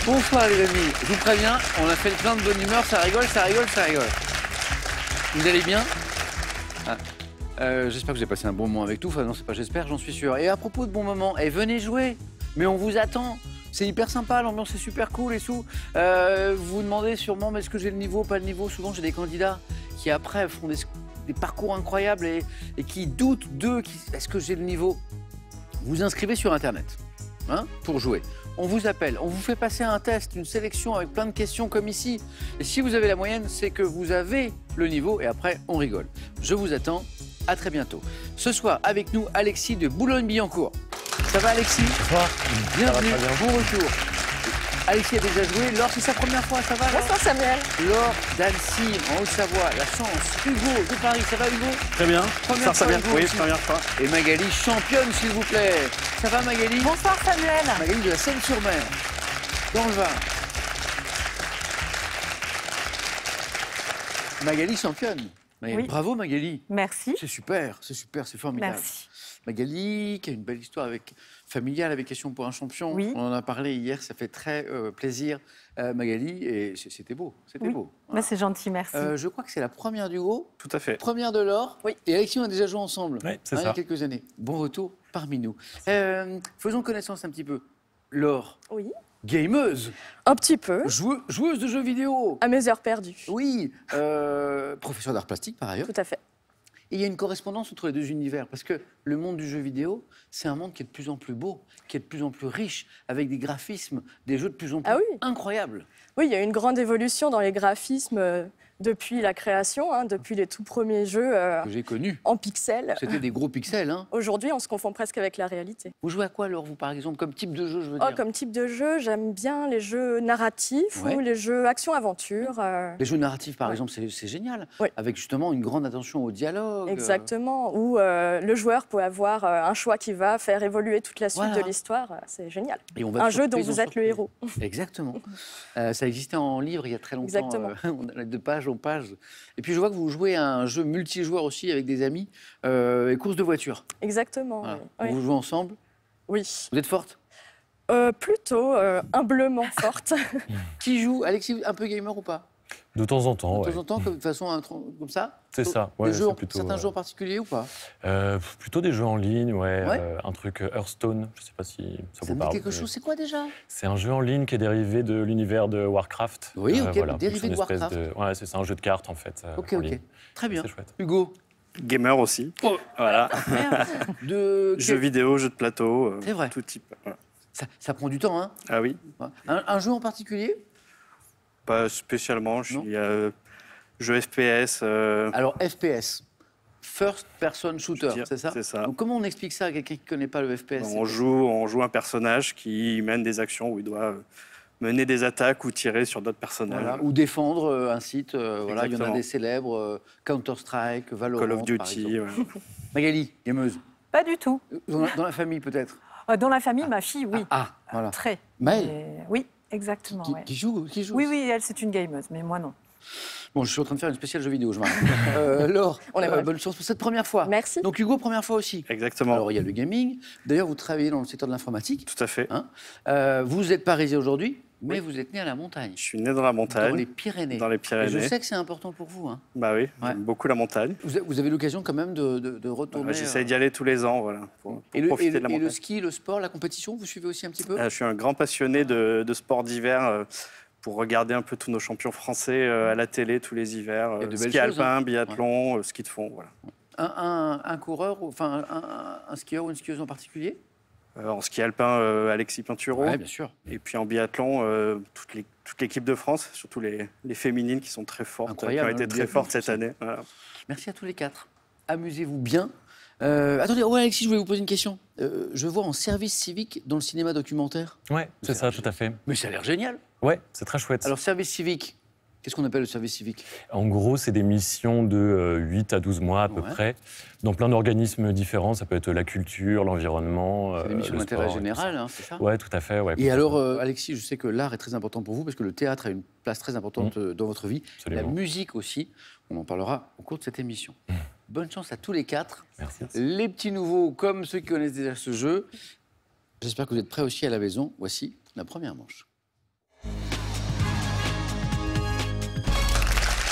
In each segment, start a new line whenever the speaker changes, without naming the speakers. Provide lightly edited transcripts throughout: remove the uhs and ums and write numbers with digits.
Bonsoir les amis, je vous préviens, on a fait le plein de bonne humeur, ça rigole, ça rigole, ça rigole. Vous allez bien? J'espère que vous avez passé un bon moment avec tout, enfin non c'est pas j'espère, j'en suis sûr. Et à propos de bons moments, venez jouer, mais on vous attend. C'est hyper sympa, l'ambiance est super cool et tout. Vous vous demandez sûrement, mais est-ce que j'ai le niveau, pas le niveau? Souvent j'ai des candidats qui après font des parcours incroyables et qui doutent d'eux, est-ce que j'ai le niveau? Vous inscrivez sur Internet pour jouer. On vous appelle, on vous fait passer un test, une sélection avec plein de questions comme ici. Et si vous avez la moyenne, c'est que vous avez le niveau et après, on rigole. Je vous attends, à très bientôt. Ce soir, avec nous, Alexis de Boulogne-Billancourt. Ça va, Alexis?
Bonsoir.
Bienvenue, bon retour. Alexis a déjà joué. Laure, c'est sa première fois, ça va?
Bonsoir Samuel.
Laure d'Annecy, en Haute-Savoie, la chance. Hugo de Paris, ça va Hugo?
Très bien.
Première fois, Hugo
Oui,
aussi.
première fois.
Et Magali, championne s'il vous plaît. Ça va Magali?
Bonsoir Samuel.
Magali de la Seine-sur-Mer, dans le Var. Magali championne. Magali.
Oui.
Bravo Magali.
Merci.
C'est super, c'est formidable.
Merci.
Magali, qui a une belle histoire familiale avec Question pour un champion.
Oui.
On en a parlé hier, ça fait très plaisir, Magali, et c'était beau, c'était beau.
Bah, c'est gentil, merci.
Je crois que c'est la première d'Hugo,
Tout à fait.
première de Laure,
Oui.
et Alexis, on a déjà joué ensemble
Oui, c'est
il y a
ça.
quelques années. Bon retour parmi nous. Faisons connaissance un petit peu. Laure,
Oui.
gameuse,
Un petit peu.
joueuse de jeux vidéo.
À mes heures perdues.
Oui, professeur d'art plastique par ailleurs.
Tout à fait.
Et il y a une correspondance entre les deux univers, parce que le monde du jeu vidéo, c'est un monde qui est de plus en plus beau, qui est de plus en plus riche, avec des graphismes, des jeux de plus en plus incroyables.
Oui, il y a une grande évolution dans les graphismes depuis la création, depuis les tout premiers jeux
Que j'ai connu.
en pixels.
C'était des gros pixels. Hein.
Aujourd'hui, on se confond presque avec la réalité.
Vous jouez à quoi, alors, vous, par exemple, comme type de jeu, je veux dire?
Comme type de jeu, j'aime bien les jeux narratifs
Ouais.
ou les jeux action-aventure.
Les jeux narratifs, par exemple, c'est génial.
Oui.
Avec justement une grande attention au dialogue.
Exactement, où le joueur peut avoir un choix qui va faire évoluer toute la suite
Voilà.
de l'histoire. C'est génial.
Et on va
Un
de
jeu dont
surprise en
vous êtes le
surprise.
héros.
Exactement. Ça existait en livre il y a très longtemps.
Exactement.
On allait de page en page. Et puis je vois que vous jouez à un jeu multijoueur aussi avec des amis, et course de voiture.
Exactement,
Voilà.
oui.
Vous jouez ensemble.
Oui.
Vous êtes forte?
Plutôt humblement forte.
Qui joue? Alexis, un peu gamer ou pas?
De temps en temps,
De
ouais.
temps en temps, de façon comme ça?
C'est ça,
Des
ouais,
jeux,
c'est plutôt,
certains jeux en particulier ou pas?
Plutôt des jeux en ligne, ouais.
Ouais.
Un truc Hearthstone, je sais pas si ça
Ça
vous
me dit
parle.
quelque chose, c'est quoi déjà?
C'est un jeu en ligne qui est dérivé de l'univers de Warcraft.
Oui, ok, dérivé
C'est une
de
espèce
Warcraft.
Ouais, c'est un jeu de cartes, en fait.
Ok,
en
ok.
ligne.
Très bien.
C'est chouette.
Hugo,
Gamer aussi. Voilà.
de...
Jeux vidéo, jeux de plateau,
C'est vrai.
tout type. Voilà.
Ça prend du temps, hein?
Ah oui,
Un jeu en particulier?
pas spécialement. Je
Non.
suis jeu FPS.
Alors, FPS, First Person Shooter,
Je veux dire,
c'est ça?
c'est ça.
Donc, comment on explique ça à quelqu'un qui ne connaît pas le FPS?
on joue un personnage qui mène des actions où il doit mener des attaques ou tirer sur d'autres personnages.
Voilà. Ou défendre un site, voilà, il y en a
Exactement.
des célèbres, Counter-Strike, Valorant,
Call of
par
Duty.
exemple.
voilà.
Magali, gameuse,
Pas du tout.
dans la famille peut-être?
Dans la famille, ma fille, oui.
Voilà.
Très.
Maëlle,
Oui, exactement. ouais.
qui joue?
Oui, oui, elle, c'est une gameuse, mais moi, non.
Bon, je suis en train de faire une spéciale jeu vidéo, je m'arrête. Laure,
On aimerait.
bonne chance pour cette première fois.
Merci.
Donc Hugo, première fois aussi.
Exactement.
Alors, il y a le gaming. D'ailleurs, vous travaillez dans le secteur de l'informatique.
Tout à fait.
Vous êtes parisien aujourd'hui, mais vous êtes né à la montagne.
Je suis né dans la montagne.
Dans les Pyrénées.
Dans les
Et
Pyrénées.
je sais que c'est important pour vous. Hein.
Bah oui,
Ouais.
j'aime beaucoup la montagne.
Vous avez l'occasion quand même de retourner.
J'essaye d'y aller tous les ans, voilà, pour
Et le,
profiter
et le-
de la
et
montagne.
le ski, le sport, la compétition, vous suivez aussi un petit peu?
Je suis un grand passionné de sport d'hiver pour regarder un peu tous nos champions français à la télé tous les hivers.
Il y a de belles
Ski
choses,
alpin,
hein.
biathlon, ski de fond. Voilà.
Un coureur, enfin un skieur ou une skieuse en particulier?
En ski alpin, Alexis Pinturo.
Oui, bien sûr.
Et puis en biathlon, toute l'équipe de France, surtout les féminines qui sont très fortes,
Incroyable,
qui ont été
le
très
biathlon,
fortes cette
ça.
année. Voilà.
Merci à tous les quatre. Amusez-vous bien. Attendez, Alexis, je voulais vous poser une question. Je vois en service civique dans le cinéma documentaire.
Ouais, c'est ça, tout à fait.
Mais ça a l'air génial.
Ouais, c'est très chouette.
Alors, service civique, qu'est-ce qu'on appelle le service civique?
En gros, c'est des missions de 8 à 12 mois à peu
Ouais.
près, dans plein d'organismes différents. Ça peut être la culture, l'environnement,
C'est des missions
le
d'intérêt
sport et tout
général,
ça.
hein, c'est ça?
Ouais, tout à fait. Ouais,
Et alors, Alexis, je sais que l'art est très important pour vous parce que le théâtre a une place très importante dans votre vie.
Absolument.
La musique aussi. On en parlera au cours de cette émission. Bonne chance à tous les quatre.
Merci.
Les petits nouveaux, comme ceux qui connaissent déjà ce jeu. J'espère que vous êtes prêts aussi à la maison. Voici la première manche.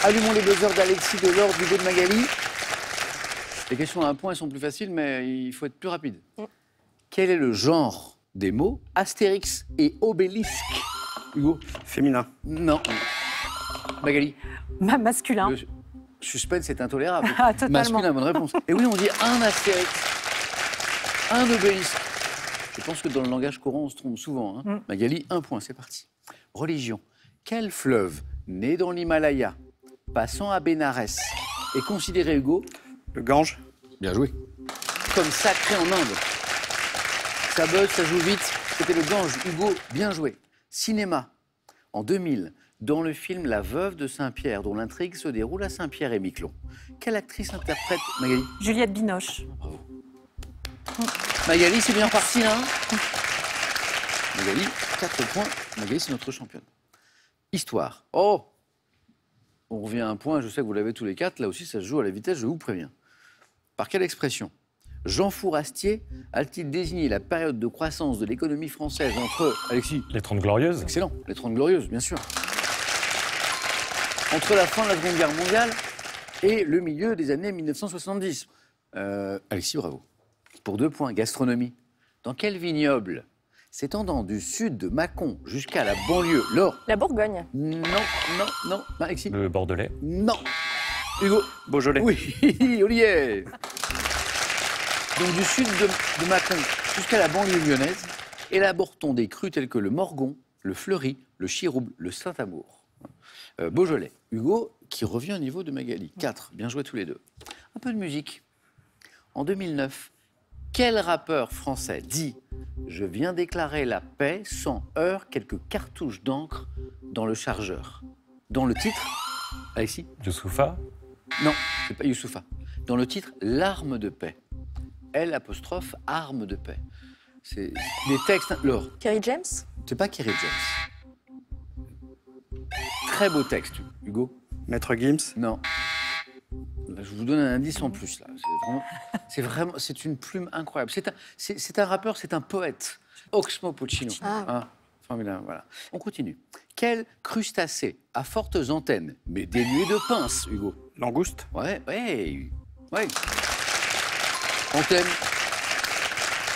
Allumons les buzzers d'Alexis, de Laure, d'Hugo, de Magali. Les questions à un point, elles sont plus faciles, mais il faut être plus rapide. Quel est le genre des mots Astérix et Obélisque? Hugo?
Féminin.
Non. Magali?
Masculin.
Le suspense est intolérable.
Ah, totalement.
Masculin, bonne réponse. Et oui, on dit un Astérix, un Obélisque. Je pense que dans le langage courant, on se trompe souvent. Hein. Magali, 1 point, c'est parti. Religion. Quel fleuve, né dans l'Himalaya, passant à Bénarès, est considéré, Hugo?
Le Gange.
Bien joué. Comme sacré en Inde. Ça buzz, ça joue vite. C'était le Gange. Hugo, bien joué. Cinéma. En 2000, dans le film La Veuve de Saint-Pierre, dont l'intrigue se déroule à Saint-Pierre-et-Miquelon, quelle actrice interprète Magali?
Juliette Binoche.
Bravo. Magali, c'est bien parti, là. Magali, 4 points. Magali, c'est notre championne. Histoire. Oh! On revient à un point, je sais que vous l'avez tous les 4. Là aussi, ça se joue à la vitesse, je vous préviens. Par quelle expression Jean Fourastier a-t-il désigné la période de croissance de l'économie française entre... Alexis?
Les 30 Glorieuses.
Excellent, les 30 Glorieuses, bien sûr. Entre la fin de la Seconde Guerre mondiale et le milieu des années 1970. Alexis, bravo. Pour 2 points, gastronomie. Dans quel vignoble s'étendant du sud de Mâcon jusqu'à la banlieue, Laure?
La Bourgogne.
Non. Alexis?
Le Bordelais.
Non. Hugo?
Beaujolais.
Oui, Olivier. Donc du sud de Mâcon jusqu'à la banlieue lyonnaise, élabore-t-on des crus tels que le Morgon, le Fleury, le Chirouble, le Saint-Amour. Beaujolais. Hugo, qui revient au niveau de Magali. 4, bien joué tous les deux. Un peu de musique. En 2009, quel rappeur français dit « Je viens déclarer la paix sans heurts, quelques cartouches d'encre dans le chargeur ». Dans le titre, Alexis?
Youssoufa.
Non, c'est pas Youssoufa. Dans le titre, l'arme de paix. L', arme de paix. C'est des textes... Laure,
Kerry James.
c'est pas Kerry James. Très beau texte, Hugo.
Maître Gims.
Non. Je vous donne un indice en plus, là. C'est une plume incroyable. C'est un rappeur, c'est un poète. Oxmo Puccino.
Ah.
Hein, formidable, voilà. On continue. Quel crustacé à fortes antennes, mais dénué de pinces, Hugo?
Langouste.
Ouais. Antenne,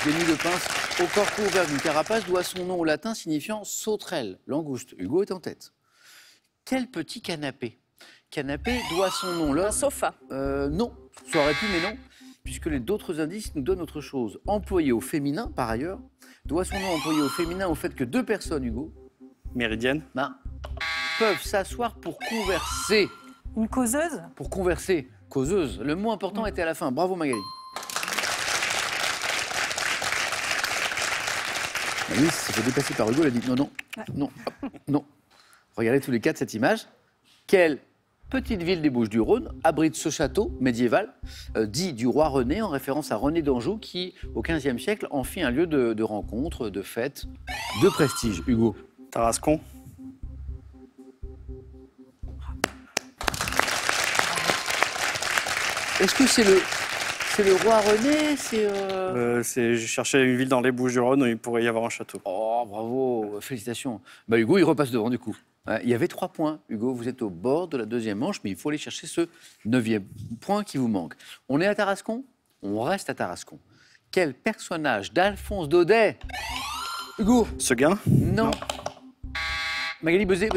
dénué de pinces, au corps couvert d'une carapace, doit son nom au latin signifiant sauterelle, langouste. Hugo est en tête. Quel petit canapé doit son nom là?
Un sofa.
Non, ça aurait pu, mais non, puisque les d'autres indices nous donnent autre chose. Employé au féminin, par ailleurs, doit son nom employé au féminin au fait que 2 personnes, Hugo,
Méridienne.
peuvent s'asseoir pour converser.
Une causeuse.
Pour converser, causeuse. Le mot important était à la fin. Bravo Magali. Magali s'est fait dépasser par Hugo, elle a dit non. Regardez tous les 4 cette image. Quelle petite ville des Bouches-du-Rhône abrite ce château médiéval, dit du roi René, en référence à René d'Anjou, qui, au XVe siècle, en fit un lieu de rencontre, de fête, de prestige. Hugo?
Tarascon.
Est-ce que c'est le roi René?
J'ai cherché une ville dans les Bouches-du-Rhône où il pourrait y avoir un château.
Oh, bravo, félicitations. Hugo, il repasse devant du coup. Il y avait 3 points. Hugo, vous êtes au bord de la 2e manche, mais il faut aller chercher ce 9e point qui vous manque. On est à Tarascon? On reste à Tarascon. Quel personnage d'Alphonse Daudet? Hugo?
Seguin.
Non. Magali, buzzez.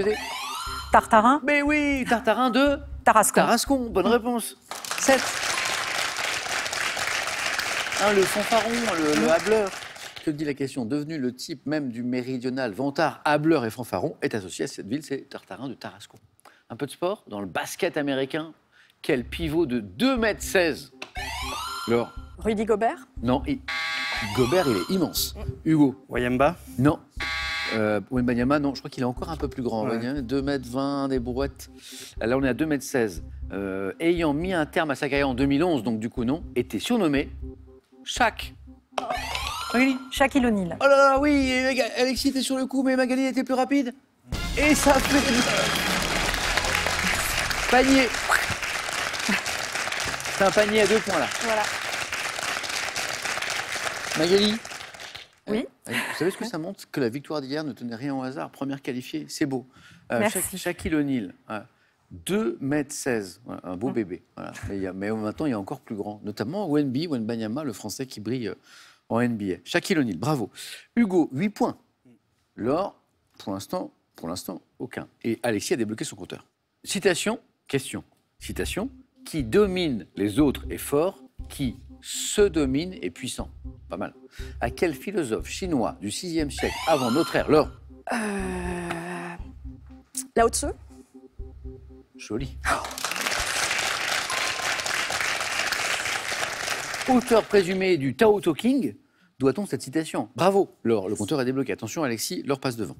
Tartarin.
Mais oui, Tartarin de
Tarascon.
Tarascon. Bonne réponse. 7. Le fanfaron, le hableur. Que dit la question? Devenu le type même du méridional vantard, hableur et fanfaron, est associé à cette ville, c'est Tartarin de Tarascon. Un peu de sport, dans le basket américain, quel pivot de 2,16 m? Laure?
Rudy Gobert.
Non, Gobert, il est immense. Hugo?
Wayemba.
Non. Wembanyama, non, je crois qu'il est encore un peu plus grand.
Ouais.
2,20 m, des brouettes. Là, on est à 2,16 m. Ayant mis un terme à sa carrière en 2011, donc du coup non, était surnommé Shaq. Magali?
Shaquille O'Neal.
Oh là là, oui, Alexis était sur le coup, mais Magali était plus rapide. Et ça fait panier. C'est un panier à 2 points là.
Voilà.
Magali?
Oui.
Vous savez ce que ça montre? Que la victoire d'hier ne tenait rien au hasard. Première qualifiée, c'est beau.
Merci.
Shaquille O'Neal, 2,16 m, voilà, un beau bébé. Voilà. Mais maintenant, il y a encore plus grand, notamment Wembanyama, le Français qui brille en NBA. Shaquille O'Neal, bravo. Hugo, 8 points. Laure, pour l'instant, aucun. Et Alexis a débloqué son compteur. Citation, question. Citation, qui domine les autres est fort, qui se domine est puissant. Pas mal. À quel philosophe chinois du 6e siècle avant notre ère, Laure?
Lao Tzu.
Joli. Auteur présumé du Tao Te Ching, doit-on cette citation? Bravo, Laure, le compteur est débloqué. Attention, Alexis, Laure passe devant.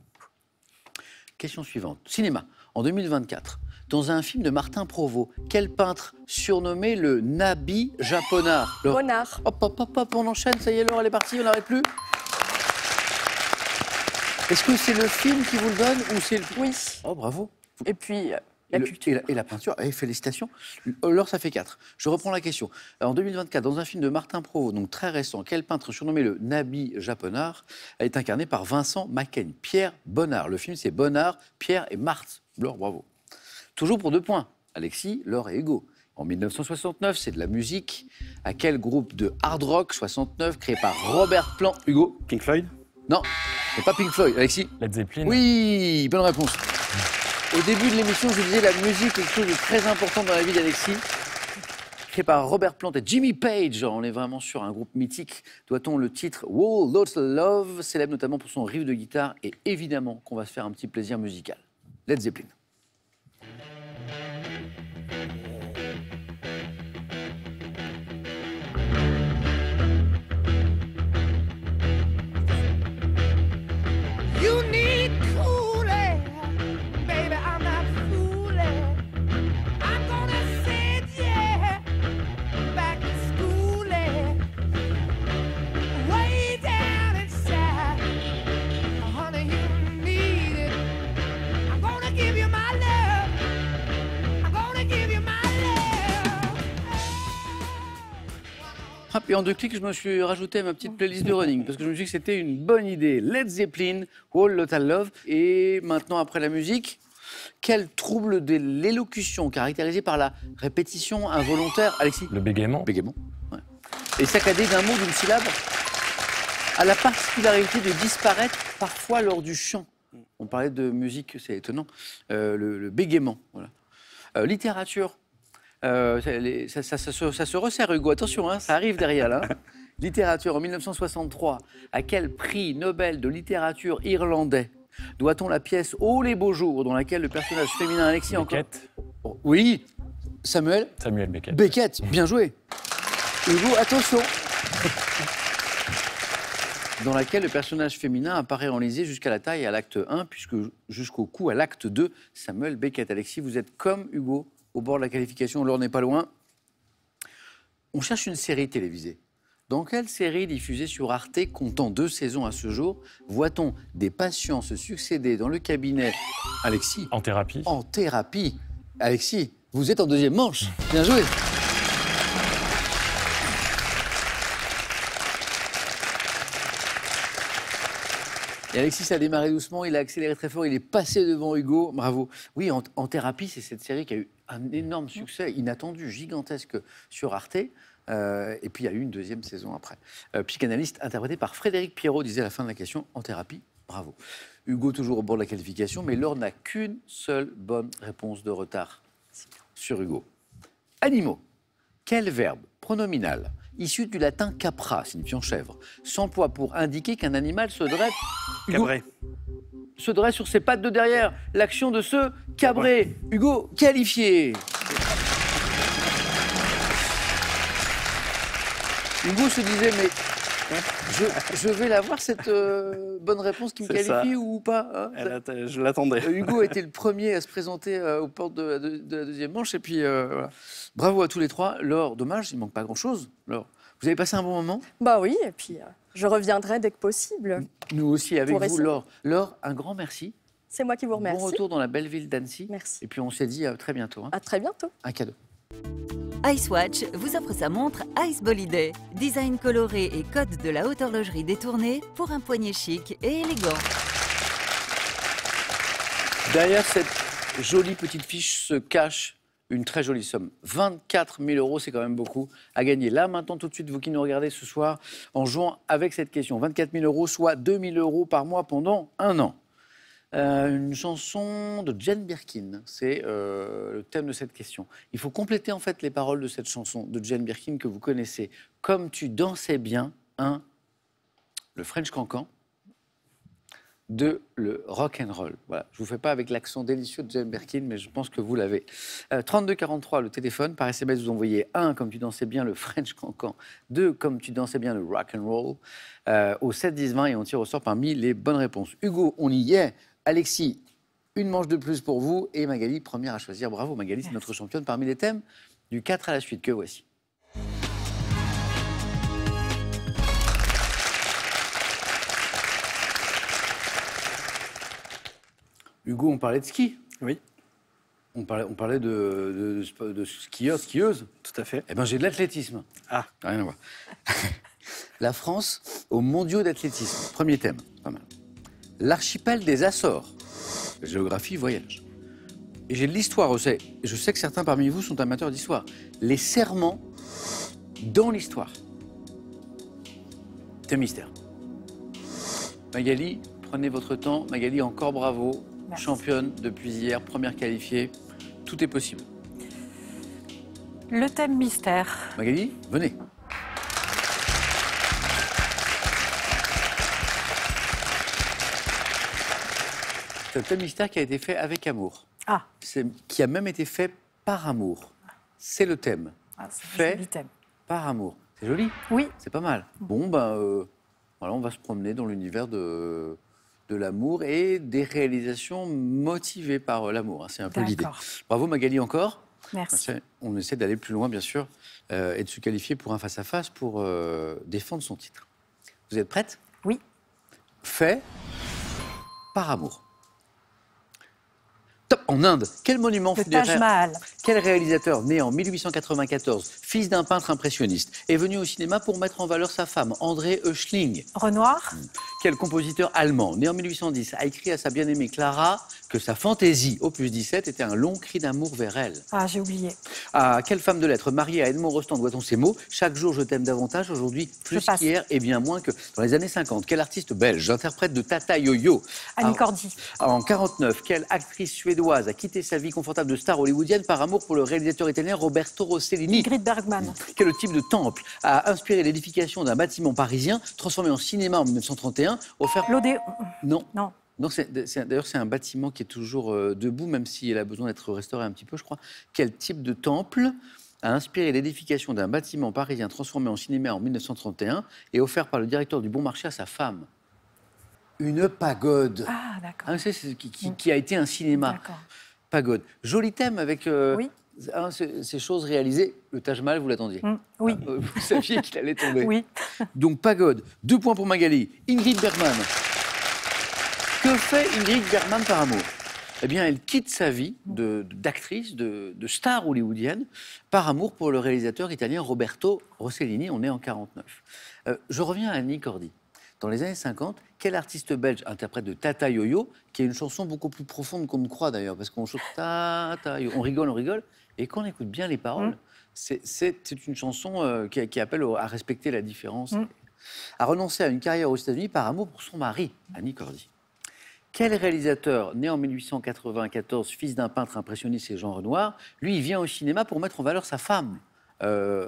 Question suivante. Cinéma. En 2024, dans un film de Martin Provost, quel peintre surnommé le Nabi japonard? Laure.
Bonnard.
Hop, hop, hop, hop, on enchaîne, ça y est, Laure, elle est partie, on n'arrête plus. Est-ce que c'est le film qui vous le donne ou c'est le...
Oui.
Oh, bravo.
Et puis, la culture.
Et la peinture, félicitations. Laure, ça fait 4. Je reprends la question. En 2024, dans un film de Martin Provost, donc très récent, quel peintre surnommé le Nabi japonard est incarné par Vincent Macaigne? Pierre Bonnard. Le film, c'est Bonnard, Pierre et Marthe. Laure, bravo. Toujours pour 2 points. Alexis, Laure et Hugo. En 1969, c'est de la musique. À quel groupe de hard rock 69 créé par Robert Plant? Hugo?
Pink Floyd?
Non, c'est pas Pink Floyd. Alexis?
Led Zeppelin.
Oui, bonne réponse. Au début de l'émission, je vous disais, la musique est quelque chose de très important dans la vie d'Alexis. Créé par Robert Plant et Jimmy Page. On est vraiment sur un groupe mythique. Doit-on le titre Wall Lots Love, célèbre notamment pour son riff de guitare. Et évidemment qu'on va se faire un petit plaisir musical. Led Zeppelin.
You need cool air, baby, I'm not fooling. I'm gonna send yeah, back to school, way down inside. Honey, you need it. I'm gonna give you my love. I'm gonna give you my love.
Hop, et en 2 clics, je me suis rajouté à ma petite playlist de running parce que je me suis dit que c'était une bonne idée. Led Zeppelin, Wall Lotta Love. Et maintenant, après la musique, quel trouble de l'élocution caractérisé par la répétition involontaire? Alexis?
Le bégaiement.
Bégaiement, ouais. Et saccadé d'un mot, d'une syllabe, a la particularité de disparaître parfois lors du chant. On parlait de musique, c'est étonnant. Le bégaiement, voilà. Littérature. Ça se resserre, Hugo. Attention, hein, ça arrive derrière, là. Littérature, en 1963. À quel prix Nobel de littérature irlandais doit-on la pièce Oh les beaux jours, dans laquelle le personnage féminin Alexis
Beckett.
encore... Oui, Samuel
Beckett.
Beckett, bien joué. Hugo, attention. Dans laquelle le personnage féminin apparaît enlisé jusqu'à la taille à l'acte 1, puisque jusqu'au cou à l'acte 2, Samuel Beckett. Alexis, vous êtes comme Hugo, au bord de la qualification, Laure n'est pas loin. On cherche une série télévisée. Dans quelle série diffusée sur Arte, comptant 2 saisons à ce jour, voit-on des patients se succéder dans le cabinet? Alexis?
En thérapie.
En thérapie. Alexis, vous êtes en 2e manche. Bien joué. Et Alexis a démarré doucement, il a accéléré très fort, il est passé devant Hugo, bravo. Oui, en thérapie, c'est cette série qui a eu un énorme succès, inattendu, gigantesque sur Arte. Et puis il y a eu une 2e saison après. Psychanalyste interprété par Frédéric Pierrot, disait à la fin de la question, en thérapie, bravo. Hugo toujours au bord de la qualification, mais Laure n'a qu'une seule bonne réponse de retard sur Hugo. Animaux. Quel verbe pronominal issu du latin capra, signifiant chèvre, s'emploie pour indiquer qu'un animal se dresse...
Cabré.
Se dresse sur ses pattes de derrière. L'action de se cabrer. Hugo, qualifié. Hugo se disait, mais je vais l'avoir cette bonne réponse qui me
C'est
qualifie
ça.
ou pas, hein?
Je l'attendais.
Hugo était le premier à se présenter aux portes de la 2e manche. Et puis, voilà. Bravo à tous les 3. Laure, dommage, il ne manque pas grand-chose. Laure, vous avez passé un bon moment?
Bah oui, et puis je reviendrai dès que possible.
Nous aussi, avec
Pour
vous,
essayer.
Laure. Laure, un grand merci.
C'est moi qui vous remercie.
Bon retour dans la belle ville d'Annecy.
Merci.
Et puis, on s'est dit à très bientôt. Hein.
À très bientôt.
Un cadeau.
Icewatch vous offre sa montre Ice Holiday. Design coloré et code de la haute horlogerie détournée pour un poignet chic et élégant.
Derrière cette jolie petite fiche se cache une très jolie somme. 24 000 euros, c'est quand même beaucoup à gagner. Là, maintenant, tout de suite, vous qui nous regardez ce soir, en jouant avec cette question. 24 000 euros, soit 2 000 euros par mois pendant 1 an. Une chanson de Jane Birkin, c'est le thème de cette question. Il faut compléter en fait les paroles de cette chanson de Jane Birkin que vous connaissez. Comme tu dansais bien, le French Cancan. 2, le rock and roll. Voilà, je vous fais pas avec l'accent délicieux de Jane Birkin, mais je pense que vous l'avez. 32 43 le téléphone, par SMS vous envoyez 1 comme tu dansais bien le French Cancan, 2 comme tu dansais bien le rock and roll au 7 10 20 et on tire au sort parmi les bonnes réponses. Hugo, on y est. Alexis, une manche de plus pour vous et Magali, première à choisir. Bravo Magali, c'est notre championne parmi les thèmes du 4 à la suite que voici. Hugo, on parlait de ski.
Oui,
On parlait de skieurs, skieuses.
tout à fait.
Eh bien, j'ai de l'athlétisme.
Ah.
Rien à voir. La France aux mondiaux d'athlétisme. Premier thème, pas mal. L'archipel des Açores. Géographie, voyage. Et j'ai de l'histoire aussi. Je sais que certains parmi vous sont amateurs d'histoire. Les serments dans l'histoire. C'est un mystère. Magali, prenez votre temps. Magali, encore bravo.
Merci.
Championne depuis hier, première qualifiée. Tout est possible.
Le thème mystère.
Magali, venez. C'est un thème mystère qui a été fait avec amour.
Ah,
Qui a même été fait par amour. C'est le thème.
c'est
Fait.
un joli thème.
Par amour. C'est joli.
Oui,
C'est pas mal. Bon, ben, voilà, on va se promener dans l'univers de l'amour et des réalisations motivées par l'amour. Hein. C'est un peu l'idée.
d'accord.
Bravo Magali encore.
Merci.
On essaie d'aller plus loin, bien sûr, et de se qualifier pour un face-à-face pour défendre son titre. Vous êtes prête?
Oui.
Fait par amour. Top. En Inde, quel monument
Le
funéraire,
Taj Mahal.
quel réalisateur né en 1894, fils d'un peintre impressionniste, est venu au cinéma pour mettre en valeur sa femme, André Oechsling?
Renoir.
Quel compositeur allemand, né en 1810, a écrit à sa bien-aimée Clara que sa fantaisie, opus 17, était un long cri d'amour vers elle?
Ah, j'ai oublié.
À quelle femme de lettres mariée à Edmond Rostand doit-on ces mots? Chaque jour je t'aime davantage, aujourd'hui plus
Je passe.
qu'hier et bien moins que dans les années 50. Quel artiste belge, interprète de Tata Yo-Yo?
Annie Cordy.
En 49, quelle actrice suédoise a quitté sa vie confortable de star hollywoodienne par amour pour le réalisateur italien Roberto Rossellini?
Ingrid Bergman.
Quel type de temple a inspiré l'édification d'un bâtiment parisien transformé en cinéma en 1931, offert...
L'Odéon.
Non.
Non.
Non, d'ailleurs, c'est un bâtiment qui est toujours debout, même s'il a besoin d'être restauré un petit peu, je crois. Quel type de temple a inspiré l'édification d'un bâtiment parisien transformé en cinéma en 1931 et offert par le directeur du Bon Marché à sa femme? Une pagode.
Ah, d'accord.
Ah, c'est qui a été un cinéma.
D'accord.
Pagode. Joli thème avec
Oui.
ces choses réalisées. Le Taj Mahal, vous l'attendiez?
Oui.
Vous saviez qu'il allait tomber.
Oui.
Donc, pagode. 2 points pour Magali. Ingrid Bergman. Que fait Ingrid Bergman par amour? Eh bien, elle quitte sa vie d'actrice, de star hollywoodienne, par amour pour le réalisateur italien Roberto Rossellini. On est en 49. Je reviens à Annie Cordy. Dans les années 50, quel artiste belge interprète de Tata Yo-Yo, qui est une chanson beaucoup plus profonde qu'on ne croit d'ailleurs, parce qu'on chante Tata Yo, on rigole, et quand on écoute bien les paroles, c'est une chanson qui appelle à respecter la différence, à renoncer à une carrière aux États-Unis par amour pour son mari, Annie Cordy. Quel réalisateur, né en 1894, fils d'un peintre impressionniste et Jean Renoir, lui, il vient au cinéma pour mettre en valeur sa femme,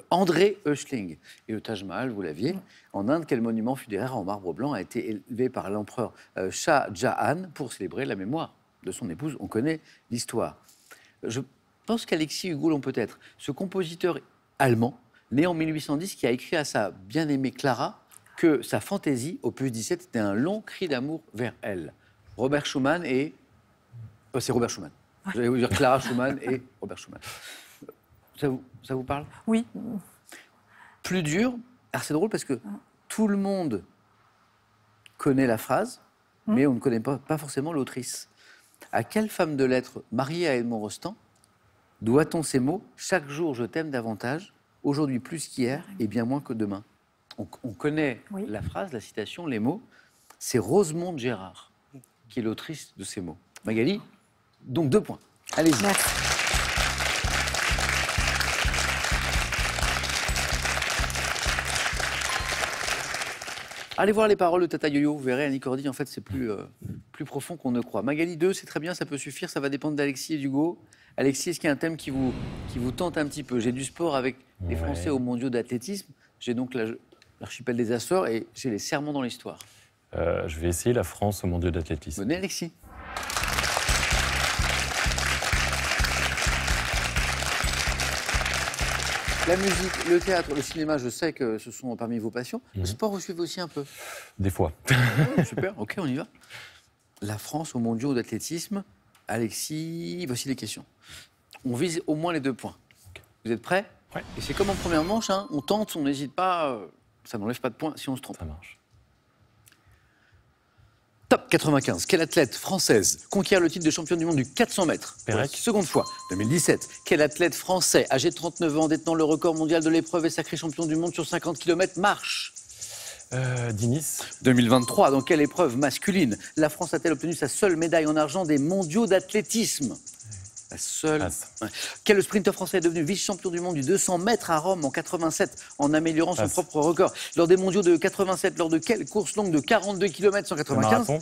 André Oechsling. Et le Taj Mahal, vous l'aviez. En Inde, quel monument funéraire en marbre blanc a été élevé par l'empereur Shah Jahan pour célébrer la mémoire de son épouse? On connaît l'histoire. Je pense qu'Alexis Hugo l'ont peut-être. Ce compositeur allemand, né en 1810, qui a écrit à sa bien-aimée Clara que sa fantaisie, opus 17, était un long cri d'amour vers elle. Robert Schumann et... c'est Robert Schumann. J'allais vous dire Clara Schumann et Robert Schumann. Ça vous parle?
Oui.
Plus dur. Alors c'est drôle parce que tout le monde connaît la phrase, mais on ne connaît pas forcément l'autrice. À quelle femme de lettres mariée à Edmond Rostand doit-on ces mots? Chaque jour je t'aime davantage, aujourd'hui plus qu'hier et bien moins que demain. On connaît la phrase, la citation, les mots. C'est Rosemonde Gérard qui est l'autrice de ces mots. Magali, donc 2 points. Allez-y.
Merci.
Allez voir les paroles de Tata Yo-Yo, vous verrez, Annie Cordy, en fait, c'est plus profond qu'on ne croit. Magali 2, c'est très bien, ça peut suffire, ça va dépendre d'Alexis et d'Hugo. Alexis, est-ce qu'il y a un thème qui vous tente un petit peu? J'ai du sport avec les Français aux mondiaux d'athlétisme, j'ai donc l'archipel des Açores et j'ai les serments dans l'histoire.
Je vais essayer la France au mondiaux d'athlétisme.
Venez, Alexis. La musique, le théâtre, le cinéma, je sais que ce sont parmi vos passions. Le sport, vous suivez aussi un peu.
Des fois.
Super, ok, on y va. La France aux mondiaux d'athlétisme. Alexis, voici les questions. On vise au moins les 2 points. Vous êtes prêts?
Ouais.
Et c'est comme en première manche, hein, on tente, on n'hésite pas, ça n'enlève pas de points si on se trompe.
Ça marche.
Top 95. Quelle athlète française conquiert le titre de championne du monde du 400 mètres?
Pérec.
Seconde fois. 2017. Quel athlète français, âgé de 39 ans, détenant le record mondial de l'épreuve et sacré champion du monde sur 50 km marche?
Dinis.
2023. Dans quelle épreuve masculine la France a-t-elle obtenu sa seule médaille en argent des mondiaux d'athlétisme? La seule.
Passe.
Ouais. Quel sprinter français est devenu vice-champion du monde du 200 mètres à Rome en 87 en améliorant son
Passe.
propre record? Lors des mondiaux de 87, lors de quelle course longue de 42 km
Le
195?
marathon.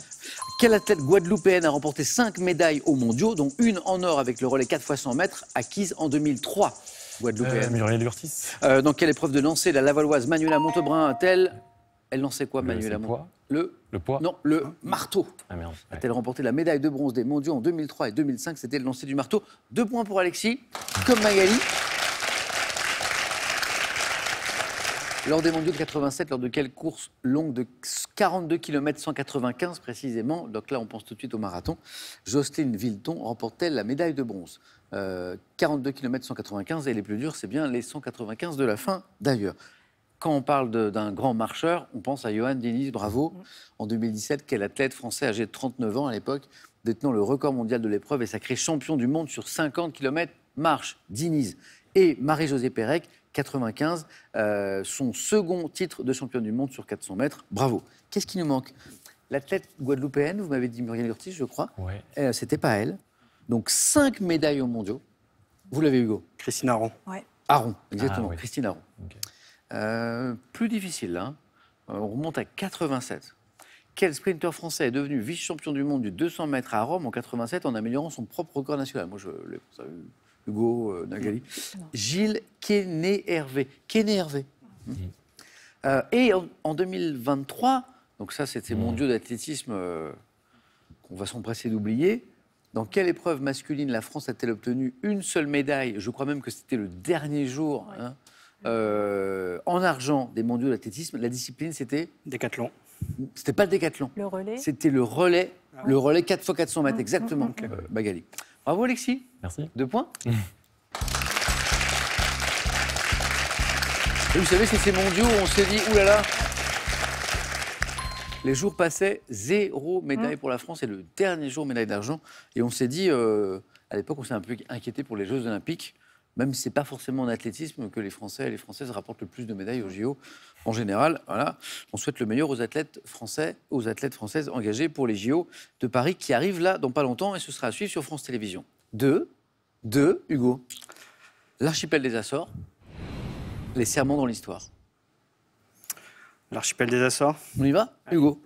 Quel athlète guadeloupéenne a remporté 5 médailles aux mondiaux, dont une en or avec le relais 4 x 100 mètres, acquise en 2003? Guadeloupéenne.
Muriel Urtis.
Dans quelle épreuve de lancer la Lavalloise Manuela Montaubrain a-t-elle... Elle lançait quoi, Manuela
Le
Montaubrain?
poids. Le poids.
Non, le marteau.
Ah merde. Ouais.
A-t-elle remporté la médaille de bronze des mondiaux en 2003 et 2005? C'était le lancer du marteau. 2 points pour Alexis, comme Magali. Lors des mondiaux de 87, lors de quelle course longue de 42 km 195 précisément, donc là on pense tout de suite au marathon, Jocelyne Villeton remporte-t-elle la médaille de bronze? 42 km 195 et les plus durs, c'est bien les 195 de la fin d'ailleurs. Quand on parle d'un grand marcheur, on pense à Johan Diniz, bravo. En 2017, quel athlète français âgé de 39 ans à l'époque, détenant le record mondial de l'épreuve et sacré champion du monde sur 50 km marche? Diniz. Et Marie-Josée Pérec, 95, son second titre de championne du monde sur 400 mètres. Bravo. Qu'est-ce qui nous manque? L'athlète guadeloupéenne, vous m'avez dit Muriel Urtis, je crois.
Ouais.
C'était pas elle. Donc 5 médailles aux mondiaux. Vous l'avez, Hugo?
Christine Aron.
Ouais.
Aron, exactement.
Ah, oui.
Christine Aron.
Ok.
Plus difficile, là. On remonte à 87. Quel sprinter français est devenu vice-champion du monde du 200 mètres à Rome en 87 en améliorant son propre record national? Moi, je l'ai ça, Hugo, Nagali. Gilles Quenet-Hervé. Quenet-Hervé. Et en 2023, donc ça, c'était mondiaux d'athlétisme qu'on va s'empresser d'oublier. Dans quelle épreuve masculine la France a-t-elle obtenu une seule médaille? Je crois même que c'était le dernier jour. Hein, en argent des mondiaux d'athlétisme, la discipline c'était?
Décathlon.
C'était pas le décathlon.
Le relais.
C'était le relais 4 x 400 mètres, exactement, Magali. Bravo Alexis.
Merci.
2 points. Et vous savez, c'est ces mondiaux où on s'est dit, oulala, les jours passaient, 0 médaille pour la France, et le dernier jour, médaille d'argent. Et on s'est dit, à l'époque, on s'est un peu inquiété pour les Jeux Olympiques, même si ce n'est pas forcément en athlétisme que les Français et les Françaises rapportent le plus de médailles aux JO. En général, voilà, on souhaite le meilleur aux athlètes français, aux athlètes françaises engagées pour les JO de Paris qui arrivent là dans pas longtemps et ce sera à suivre sur France Télévisions. 2, Hugo. L'archipel des Açores, les serments dans l'histoire.
L'archipel des Açores.
On y va, Hugo?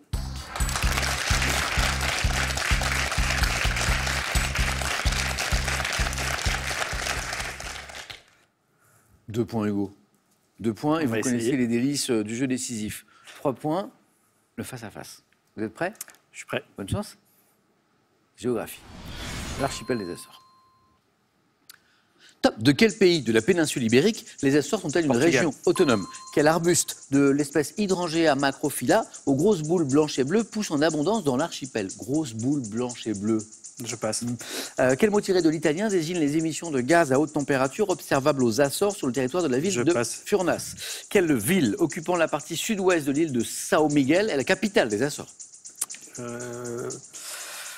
Deux points, Hugo. 2 points, et
On
vous
va
connaissez
essayer.
les délices du jeu décisif. 3 points, le face-à-face. Vous êtes prêts?
Je suis prêt.
Bonne chance. Géographie. L'archipel des Açores. Top. De quel pays de la péninsule ibérique les Açores sont-elles une
Portugal.
région autonome? Quel arbuste de l'espèce Hydrangea macrophylla aux grosses boules blanches et bleues pousse en abondance dans l'archipel? Grosses boules blanches et bleues.
Je passe.
Quel mot tiré de l'italien désigne les émissions de gaz à haute température observables aux Açores sur le territoire de la ville
Je
de
passe.
Furnas? Quelle ville occupant la partie sud-ouest de l'île de São Miguel est la capitale des Açores?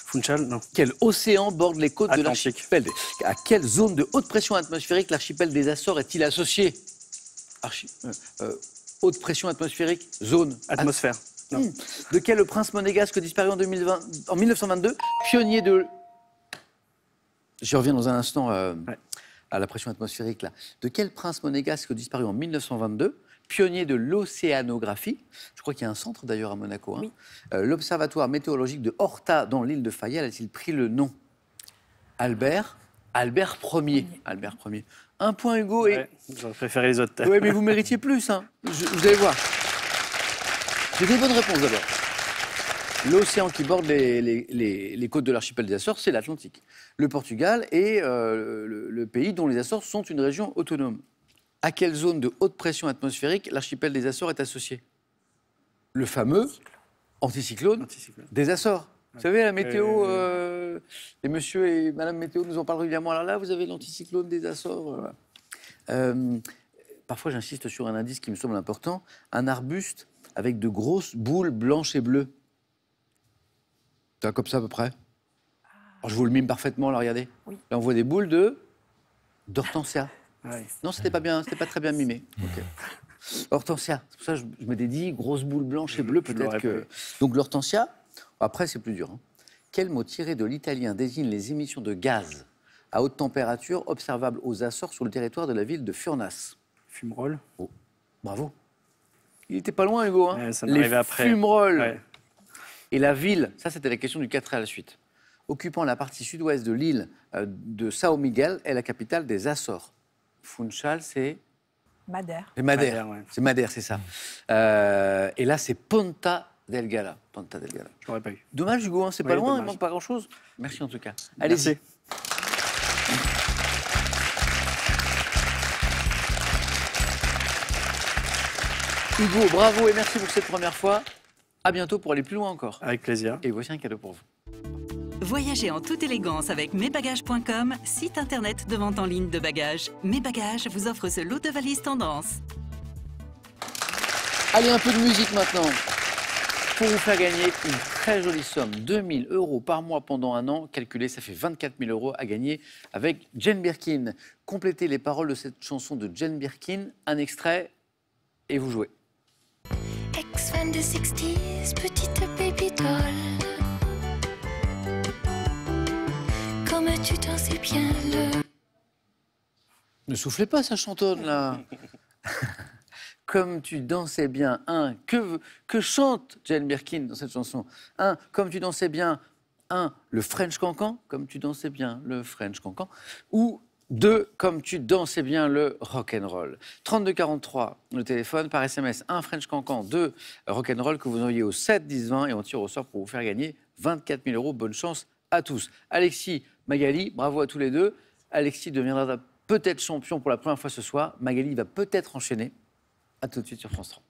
Funchal, non.
Quel océan borde les côtes de
Atlantique.
l'archipel? À quelle zone de haute pression atmosphérique l'archipel des Açores est-il associé? Haute pression atmosphérique, zone.
Atmosphère. Non.
De quel prince monégasque disparu en 1922, pionnier de... Je reviens dans un instant à la pression atmosphérique. Là. De quel prince monégasque disparu en 1922, pionnier de l'océanographie, je crois qu'il y a un centre d'ailleurs à Monaco, hein,
Oui.
l'observatoire météorologique de Horta dans l'île de Fayal a-t-il pris le nom Albert Ier. Albert Ier. Un point Hugo et...
Ouais, j'aurais préféré les autres.
Oui, mais vous méritiez plus, hein. Vous allez voir. J'ai des bonnes réponses d'abord. L'océan qui borde les côtes de l'archipel des Açores, c'est l'Atlantique. Le Portugal est le pays dont les Açores sont une région autonome. À quelle zone de haute pression atmosphérique l'archipel des Açores est associé? Le fameux anticyclone des Açores. Vous savez, la météo, les monsieur et madame météo nous en parlent régulièrement. Alors là, vous avez l'anticyclone des Açores. Voilà. Parfois, j'insiste sur un indice qui me semble important. Un arbuste avec de grosses boules blanches et bleues. C'est comme ça à peu près. Alors, je vous le mime parfaitement, là, regardez.
Oui.
Là, on voit des boules d'hortensia.
Ouais.
Non, c'était pas bien, c'était pas très bien mimé. Ok. Hortensia, c'est pour ça que je m'étais dit grosse boule blanche et bleue,
Je
peut-être
l'aurais
que.
pas.
Donc l'hortensia, après c'est plus dur. Hein. Quel mot tiré de l'italien désigne les émissions de gaz à haute température observables aux Açores sur le territoire de la ville de Furnas?
Fumerolles.
Oh, bravo. Il était pas loin, Hugo. Hein.
Ouais, ça
les
m'arrivait après.
fumerolles.
Ouais.
Et la ville, ça c'était la question du 4 à la suite, occupant la partie sud-ouest de l'île de São Miguel, est la capitale des Açores. Funchal, c'est
Madère.
Madère.
Madère, ouais.
C'est Madère, c'est ça. Et là, c'est Ponta Delgada. Ponta Delgada.
Je l'aurais pas eu.
Dommage, Hugo, hein, c'est pas
Oui,
loin, il
dommage.
manque pas grand-chose. Merci en tout cas. Allez-y.
Merci.
Hugo, bravo et merci pour cette première fois. À bientôt pour aller plus loin encore.
Avec plaisir.
Et voici un cadeau pour vous.
Voyagez en toute élégance avec mesbagages.com, site internet de vente en ligne de bagages. Mes Bagages vous offre ce lot de valises tendance.
Allez, un peu de musique maintenant. Pour vous faire gagner une très jolie somme, 2 000 € par mois pendant un an. Calculez, ça fait 24 000 € à gagner avec Jane Birkin. Complétez les paroles de cette chanson de Jane Birkin. Un extrait et vous jouez.
Ex-fan de 60s, petite baby doll. Comme tu dansais bien le...
Ne soufflez pas, ça chantonne là. Comme tu dansais bien, que chante Jane Birkin dans cette chanson? Comme tu dansais bien, le French cancan, comme tu dansais bien le French cancan, ou 2, comme tu dansais bien le rock'n'roll. 3243, le téléphone, par SMS, 1 French cancan, 2 rock'n'roll que vous envoyez au 7 10 20 et on tire au sort pour vous faire gagner 24 000 €. Bonne chance à tous. Alexis, Magali, bravo à tous les deux. Alexis deviendra peut-être champion pour la première fois ce soir. Magali va peut-être enchaîner. A tout de suite sur France 3.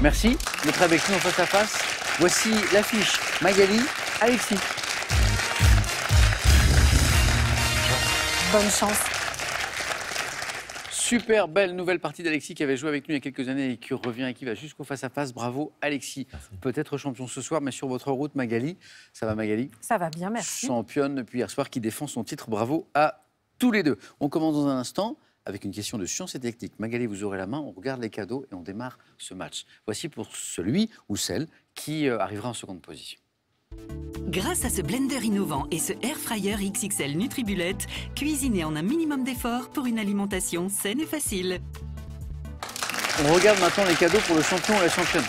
Merci d'être avec nous en face à face. Voici l'affiche Magali, Alexis.
Bonne chance.
Super belle nouvelle partie d'Alexis qui avait joué avec nous il y a quelques années et qui revient et qui va jusqu'au face-à-face. Bravo Alexis. Peut-être champion ce soir, mais sur votre route Magali. Ça va Magali?
Ça va bien, merci.
Championne depuis hier soir qui défend son titre. Bravo à tous les deux. On commence dans un instant avec une question de science et technique. Magali, vous aurez la main, on regarde les cadeaux et on démarre ce match. Voici pour celui ou celle qui arrivera en seconde position.
Grâce à ce blender innovant et ce air fryer XXL Nutribullet, cuisinez en un minimum d'effort pour une alimentation saine et facile.
On regarde maintenant les cadeaux pour le champion et la championne.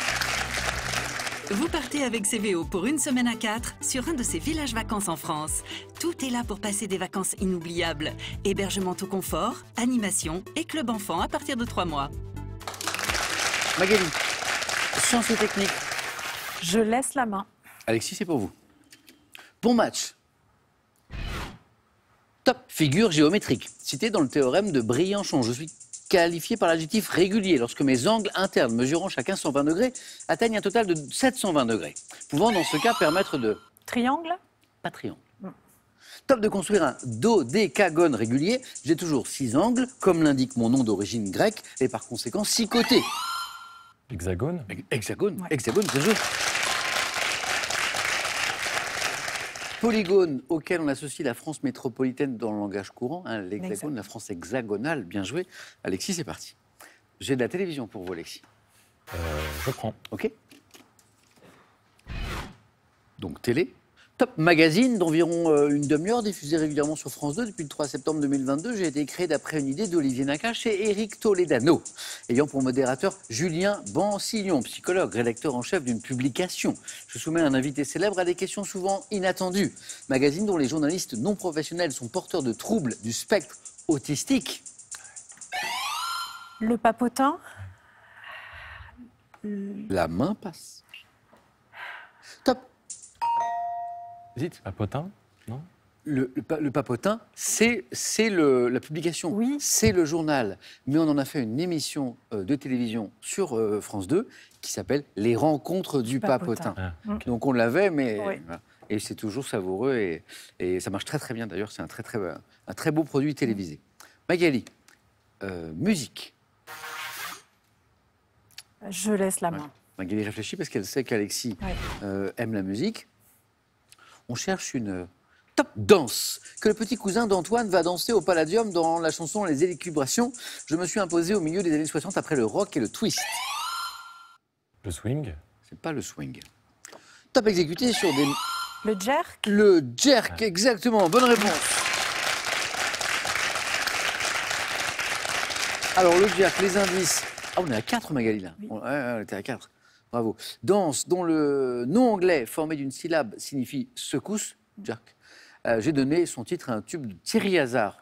Vous partez avec CVO pour une semaine à 4 sur un de ces villages vacances en France. Tout est là pour passer des vacances inoubliables. Hébergement tout confort, animation et club enfant à partir de 3 mois.
Magali, science et technique.
Je laisse la main.
Alexis, c'est pour vous. Bon match. Top figure géométrique. Cité dans le théorème de Briançon. Je suis qualifié par l'adjectif régulier lorsque mes angles internes, mesurant chacun 120 degrés, atteignent un total de 720 degrés, pouvant dans ce cas permettre de...
Triangle.
Pas triangle. Top de construire un dodécagone régulier. J'ai toujours 6 angles, comme l'indique mon nom d'origine grecque, et par conséquent 6 côtés.
Hexagone.
Hexagone,
Ouais.
hexagone, bien joué. Polygone auquel on associe la France métropolitaine dans le langage courant, hein, l'hexagone, la France hexagonale, bien joué. Alexis, c'est parti. J'ai de la télévision pour vous, Alexis.
Je prends.
OK? donc télé. Top Magazine, d'environ une demi-heure, diffusé régulièrement sur France 2 depuis le 3 septembre 2022. J'ai été créé d'après une idée d'Olivier Nakache et Éric Toledano, ayant pour modérateur Julien Bancillon, psychologue, rédacteur en chef d'une publication. Je soumets un invité célèbre à des questions souvent inattendues. Magazine dont les journalistes non professionnels sont porteurs de troubles du spectre autistique.
Le papotin.
La main passe. Top. Vite.
Papotin, non?
Le papotin, c'est la publication,
Oui.
c'est le journal. Mais on en a fait une émission de télévision sur France 2 qui s'appelle Les Rencontres du papotin.
Ah, ok.
Donc on l'avait, mais
Oui.
voilà. Et c'est toujours savoureux et ça marche très très bien. D'ailleurs, c'est un très beau produit télévisé. Magali, musique.
Je laisse la main.
Magali réfléchit parce qu'elle sait qu'Alexis
Ouais.
aime la musique. On cherche une top danse que le petit cousin d'Antoine va danser au Palladium dans la chanson Les Élucubrations. Je me suis imposé au milieu des années 60 après le rock et le twist.
Le swing?
C'est pas le swing. Top exécuté sur des...
Le jerk.
Le jerk, exactement. Bonne réponse. Alors, le jerk, les indices. Ah, on est à 4, Magali, là.
Oui.
Ouais, on était à 4. Bravo. Danse dont le nom anglais formé d'une syllabe signifie secousse, jerk. J'ai donné son titre à un tube de Thierry Hazard.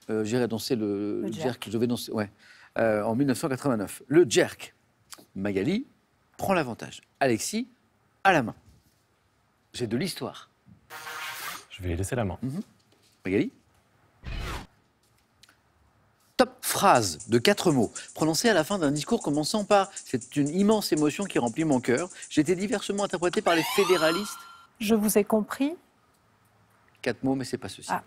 J'irai danser le jerk. Je vais danser, ouais. En 1989. Le jerk. Magali prend l'avantage. Alexis, à la main. J'ai de l'histoire.
Je vais laisser la main.
Magali. Top phrase de 4 mots, prononcée à la fin d'un discours commençant par « C'est une immense émotion qui remplit mon cœur. J'ai été diversement interprété par les fédéralistes.
Je vous ai compris. »
4 mots, mais c'est pas ceci.
Ah.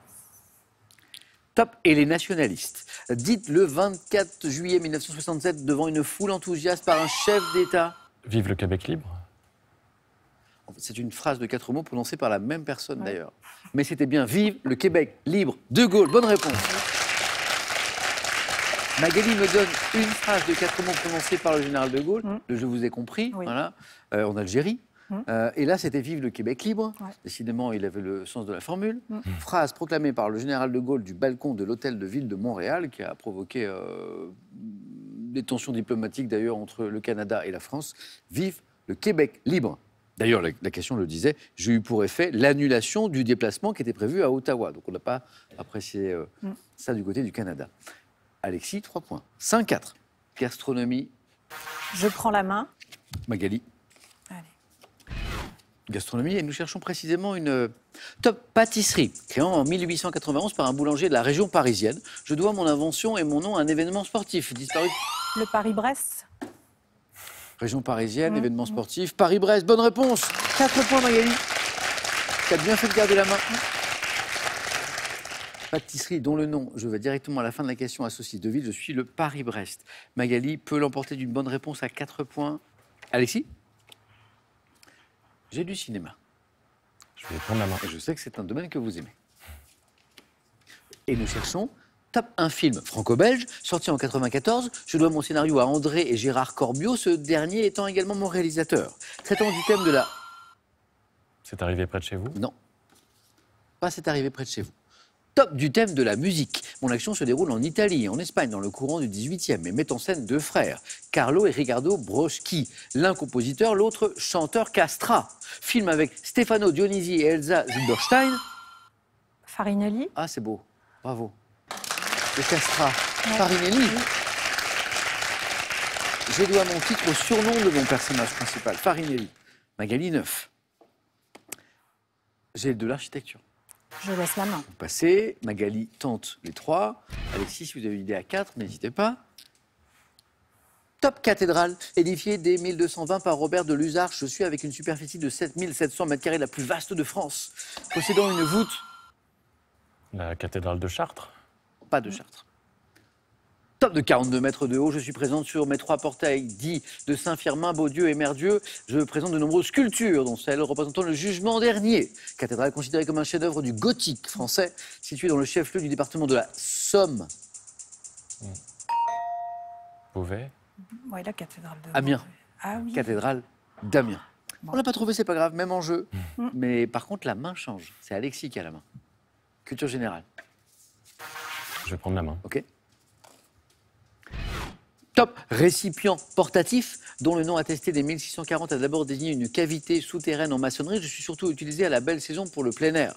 Top et les nationalistes. Dites le 24 juillet 1967 devant une foule enthousiaste par un chef d'État.
Vive le Québec libre.
En fait, c'est une phrase de 4 mots prononcée par la même personne d'ailleurs. Mais c'était bien « Vive le Québec libre ». De Gaulle, bonne réponse. Magali me donne une phrase de 4 mots prononcée par le général de Gaulle, le « Je vous ai compris
Oui.
voilà, en Algérie. Et là, c'était « Vive le Québec libre
Ouais. ».
Décidément, il avait le sens de la formule. Phrase proclamée par le général de Gaulle du balcon de l'hôtel de ville de Montréal, qui a provoqué des tensions diplomatiques d'ailleurs entre le Canada et la France. « Vive le Québec libre ». D'ailleurs, la question le disait, j'ai eu pour effet l'annulation du déplacement qui était prévu à Ottawa. Donc on n'a pas apprécié ça du côté du Canada. Alexis, 3 points. 5-4. Gastronomie,
Je prends la main.
Magali.
Allez.
Gastronomie, et nous cherchons précisément une top pâtisserie, créée en 1891 par un boulanger de la région parisienne. Je dois mon invention et mon nom à un événement sportif disparu.
Le Paris-Brest.
Région parisienne, événement sportif, Paris-Brest. Bonne réponse. 4 points, Magali. Tu as bien fait de garder la main. Pâtisserie dont le nom, je vais directement à la fin de la question, associé de ville, je suis le Paris-Brest. Magali peut l'emporter d'une bonne réponse à 4 points. Alexis? J'ai du cinéma.
Je vais prendre la main.
Et je sais que c'est un domaine que vous aimez. Et nous cherchons top un film franco-belge, sorti en 1994. Je dois mon scénario à André et Gérard Corbiot, ce dernier étant également mon réalisateur. Traitant du thème de la...
C'est arrivé près de chez vous?
Non. Pas c'est arrivé près de chez vous. Top du thème de la musique. Mon action se déroule en Italie et en Espagne dans le courant du 18e et met en scène 2 frères, Carlo et Riccardo Broschi. L'un compositeur, l'autre chanteur Castra. Film avec Stefano Dionisi et Elsa Zilberstein.
Farinelli.
Ah, c'est beau. Bravo. Le Castra. Farinelli. Je dois mon titre au surnom de mon personnage principal, Farinelli. Magali 9. J'ai de l'architecture.
Je laisse la main.
Vous passez, Magali tente les 3. Alexis, si vous avez une idée à 4, n'hésitez pas. Top cathédrale, édifiée dès 1220 par Robert de Luzarches. Je suis avec une superficie de 7700 m², la plus vaste de France, possédant une voûte.
La cathédrale de Chartres?
Pas de Chartres. Top de 42 mètres de haut, je suis présente sur mes 3 portails dits de Saint-Firmin, Beau-Dieu et Mère-Dieu. Je présente de nombreuses sculptures, dont celle représentant le jugement dernier. Cathédrale considérée comme un chef-d'œuvre du gothique français, située dans le chef-lieu du département de la Somme.
Beauvais?
Oui, la cathédrale de
Amiens.
Ah oui.
Cathédrale d'Amiens. On l'a pas trouvé, c'est pas grave, même en jeu. Mais par contre, la main change. C'est Alexis qui a la main. Culture générale.
Je vais prendre la main.
OK. Top. Récipient portatif, dont le nom attesté des 1640 a d'abord désigné une cavité souterraine en maçonnerie. Je suis surtout utilisé à la belle saison pour le plein air.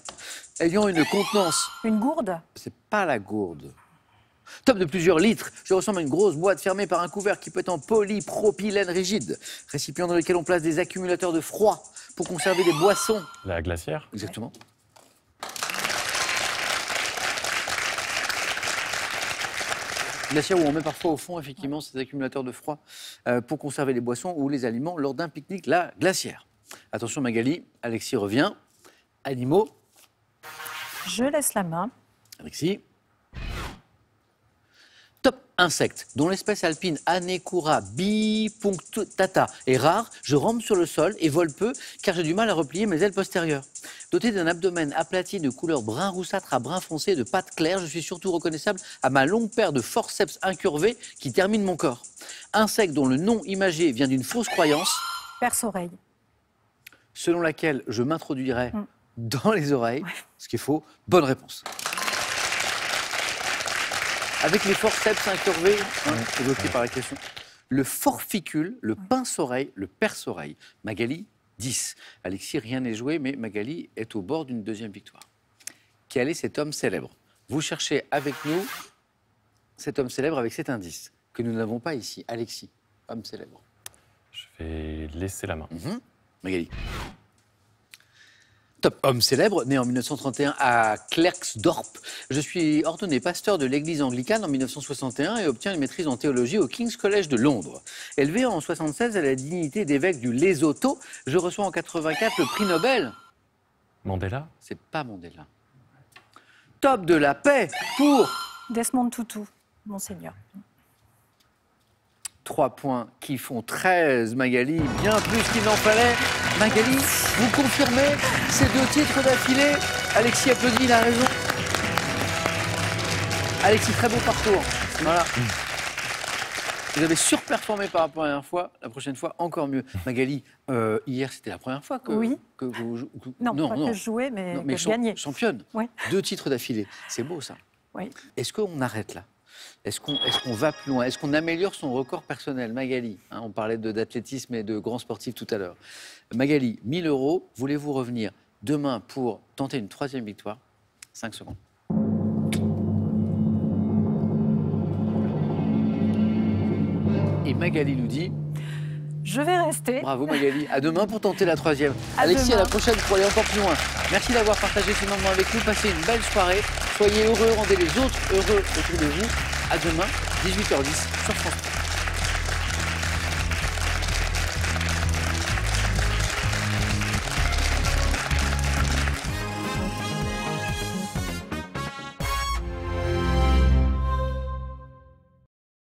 Ayant une contenance.
Une gourde.
C'est pas la gourde. Top de plusieurs litres. Je ressemble à une grosse boîte fermée par un couvercle qui peut être en polypropylène rigide. Récipient dans lequel on place des accumulateurs de froid pour conserver des boissons.
La glacière.
Exactement. Glacière où on met parfois au fond, effectivement, ces accumulateurs de froid pour conserver les boissons ou les aliments lors d'un pique-nique, la glacière. Attention Magali, Alexis revient. Animaux,
Je laisse la main.
Alexis. Top insectes, dont l'espèce alpine Anecura bipunctata est rare. Je rampe sur le sol et vole peu car j'ai du mal à replier mes ailes postérieures. Doté d'un abdomen aplati de couleur brun roussâtre à brun foncé et de pattes claires, je suis surtout reconnaissable à ma longue paire de forceps incurvés qui termine mon corps. Insecte dont le nom imagé vient d'une fausse croyance,
Perce-oreille.
selon laquelle je m'introduirais dans les oreilles, ce qui est faux. Bonne réponse. Avec les forceps incurvés, évoqués par la question, le forficule, le pince-oreille, le perce-oreille. Magali, 10. Alexis, rien n'est joué, mais Magali est au bord d'une deuxième victoire. Quel est cet homme célèbre? Vous cherchez avec nous cet homme célèbre avec cet indice que nous n'avons pas ici. Alexis, homme célèbre.
Je vais laisser la main.
Magali. Top homme célèbre, né en 1931 à Klerksdorp. Je suis ordonné pasteur de l'église anglicane en 1961 et obtiens une maîtrise en théologie au King's College de Londres. Élevé en 1976 à la dignité d'évêque du Lesotho, je reçois en 1984 le prix Nobel.
Mandela.
C'est pas Mandela. Top de la paix pour
Desmond Tutu, monseigneur.
3 points qui font 13, Magali, bien plus qu'il n'en fallait. Magali, vous confirmez ces 2 titres d'affilée? Alexis applaudit, il a raison. Alexis, très beau parcours. Voilà. Vous avez surperformé par rapport à la dernière fois. La prochaine fois, encore mieux. Magali, hier, c'était la première fois que,
Oui.
que vous...
Non, pas que je jouais, mais que je gagnais.
Championne.
Oui.
2 titres d'affilée. C'est beau, ça.
Oui.
Est-ce qu'on arrête là? Est-ce qu'on va plus loin? Est-ce qu'on améliore son record personnel? Magali, hein, on parlait d'athlétisme et de grands sportifs tout à l'heure. Magali, 1 000 €, voulez-vous revenir demain pour tenter une 3e victoire? 5 secondes. Et Magali nous dit...
Je vais rester.
Bravo Magali, à demain pour tenter la 3e.
À
Alexis, à
demain.
la prochaine pour aller encore plus loin. Merci d'avoir partagé ce moment avec nous, passez une belle soirée. Soyez heureux, rendez les autres heureux autour de vous. À demain, 18h10 sur France 3.